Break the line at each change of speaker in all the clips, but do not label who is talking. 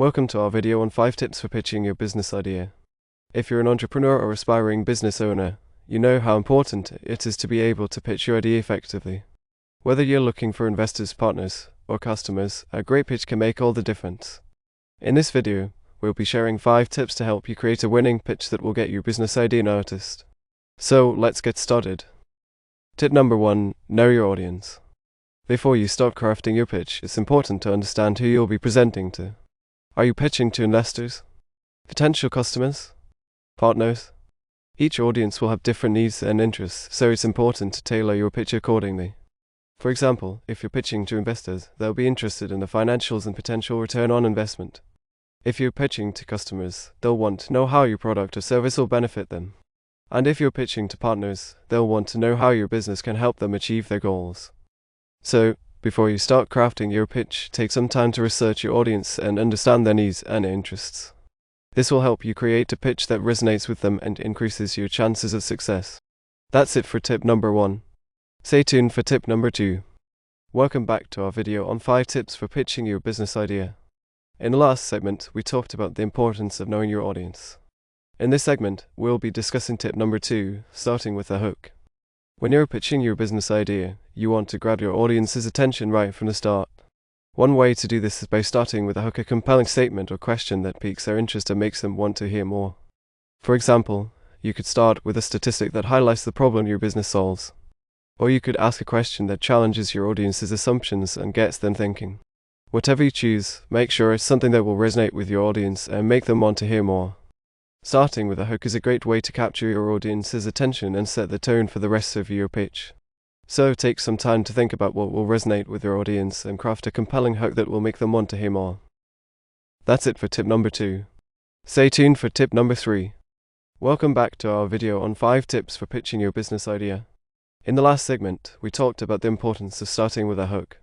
Welcome to our video on 5 tips for pitching your business idea. If you're an entrepreneur or aspiring business owner, you know how important it is to be able to pitch your idea effectively. Whether you're looking for investors, partners, or customers, a great pitch can make all the difference. In this video, we'll be sharing 5 tips to help you create a winning pitch that will get your business idea noticed. So, let's get started. Tip number 1, know your audience. Before you start crafting your pitch, it's important to understand who you'll be presenting to. Are you pitching to investors, potential customers, partners? Each audience will have different needs and interests, so it's important to tailor your pitch accordingly. For example, if you're pitching to investors, they'll be interested in the financials and potential return on investment. If you're pitching to customers, they'll want to know how your product or service will benefit them. And if you're pitching to partners, they'll want to know how your business can help them achieve their goals. So, before you start crafting your pitch, take some time to research your audience and understand their needs and interests. This will help you create a pitch that resonates with them and increases your chances of success. That's it for tip number 1. Stay tuned for tip number 2. Welcome back to our video on 5 tips for pitching your business idea. In the last segment, we talked about the importance of knowing your audience. In this segment, we'll be discussing tip number 2, starting with a hook. When you're pitching your business idea, you want to grab your audience's attention right from the start. One way to do this is by starting with a hook, a compelling statement or question that piques their interest and makes them want to hear more. For example, you could start with a statistic that highlights the problem your business solves. Or you could ask a question that challenges your audience's assumptions and gets them thinking. Whatever you choose, make sure it's something that will resonate with your audience and make them want to hear more. Starting with a hook is a great way to capture your audience's attention and set the tone for the rest of your pitch. So take some time to think about what will resonate with your audience and craft a compelling hook that will make them want to hear more. That's it for tip number 2. Stay tuned for tip number 3. Welcome back to our video on 5 tips for pitching your business idea. In the last segment, we talked about the importance of starting with a hook.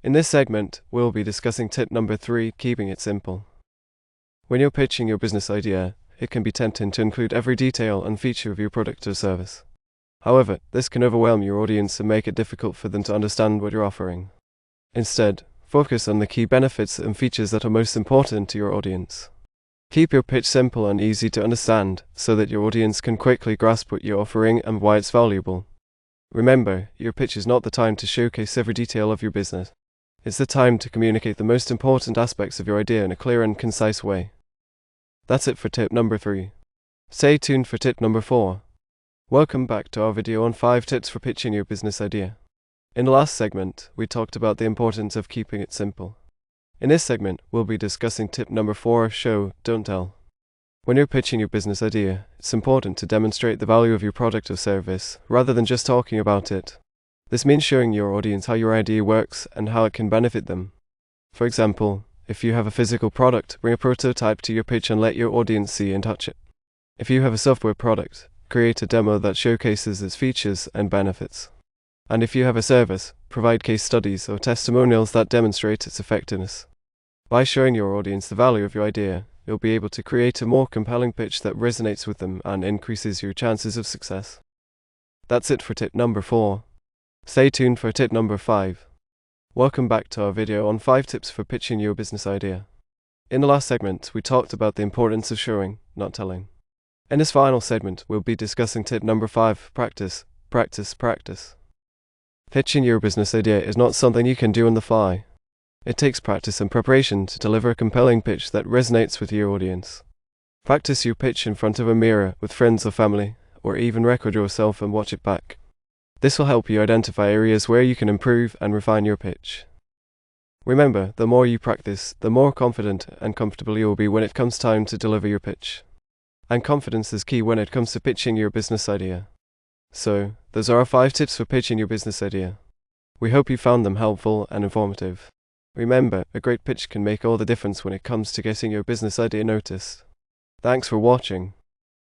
In this segment, we'll be discussing tip number 3, keeping it simple. When you're pitching your business idea, it can be tempting to include every detail and feature of your product or service. However, this can overwhelm your audience and make it difficult for them to understand what you're offering. Instead, focus on the key benefits and features that are most important to your audience. Keep your pitch simple and easy to understand, so that your audience can quickly grasp what you're offering and why it's valuable. Remember, your pitch is not the time to showcase every detail of your business. It's the time to communicate the most important aspects of your idea in a clear and concise way. That's it for tip number 3. Stay tuned for tip number 4. Welcome back to our video on 5 tips for pitching your business idea. In the last segment, we talked about the importance of keeping it simple. In this segment, we'll be discussing tip number 4, show, don't tell. When you're pitching your business idea, it's important to demonstrate the value of your product or service, rather than just talking about it. This means showing your audience how your idea works and how it can benefit them. For example, if you have a physical product, bring a prototype to your pitch and let your audience see and touch it. If you have a software product, create a demo that showcases its features and benefits. And if you have a service, provide case studies or testimonials that demonstrate its effectiveness. By showing your audience the value of your idea, you'll be able to create a more compelling pitch that resonates with them and increases your chances of success. That's it for tip number 4. Stay tuned for tip number 5. Welcome back to our video on 5 tips for pitching your business idea. In the last segment, we talked about the importance of showing, not telling. In this final segment, we'll be discussing tip number 5, practice, practice, practice. Pitching your business idea is not something you can do on the fly. It takes practice and preparation to deliver a compelling pitch that resonates with your audience. Practice your pitch in front of a mirror with friends or family, or even record yourself and watch it back. This will help you identify areas where you can improve and refine your pitch. Remember, the more you practice, the more confident and comfortable you'll be when it comes time to deliver your pitch. And confidence is key when it comes to pitching your business idea. So, those are our 5 tips for pitching your business idea. We hope you found them helpful and informative. Remember, a great pitch can make all the difference when it comes to getting your business idea noticed. Thanks for watching.